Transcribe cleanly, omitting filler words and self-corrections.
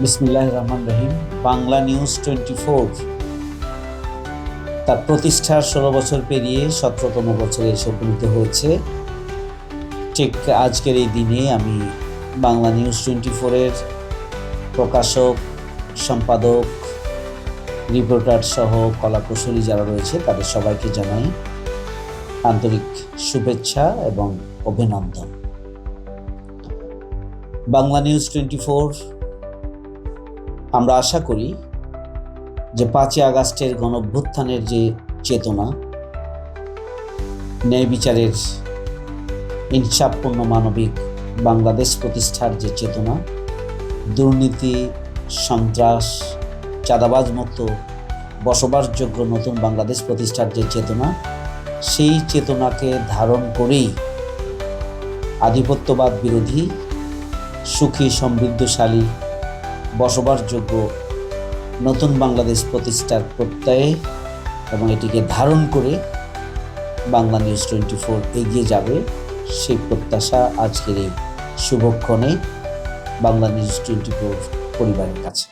বিসমিল্লাহির রহমানির রহিম। বাংলা নিউজ 24 তার প্রতিষ্ঠার 16 বছর পেরিয়ে 17তম বছরে এসে উপনীত হয়েছে। ঠিক আজকের এই দিনে আমি বাংলা নিউজ 24-এর প্রকাশক, সম্পাদক, রিপোর্টার সহ কলাকুশলী যারা রয়েছে তাদের সবাইকে জানাই আন্তরিক শুভেচ্ছা এবং অভিনন্দন। বাংলা নিউজ 24 আমরা আশা করি যে 5ই আগস্টের গণঅভ্যুত্থানের যে চেতনা, ন্যায় বিচারের ইনসাফপূর্ণ মানবিক বাংলাদেশ প্রতিষ্ঠার যে চেতনা, দুর্নীতি, সন্ত্রাস, চাঁদাবাজ মুক্ত বসবাসযোগ্য নতুন বাংলাদেশ প্রতিষ্ঠার যে চেতনা, সেই চেতনাকে ধারণ করেই আধিপত্যবাদ বিরোধী, সুখী, সমৃদ্ধশালী, বসবাসযোগ্য নতুন বাংলাদেশ প্রতিষ্ঠার প্রত্যয়ে এবং এটিকে ধারণ করে বাংলা নিউজ 24 এগিয়ে যাবে, সেই প্রত্যাশা আজকের এই শুভক্ষণে বাংলা নিউজ 24 পরিবারের কাছে।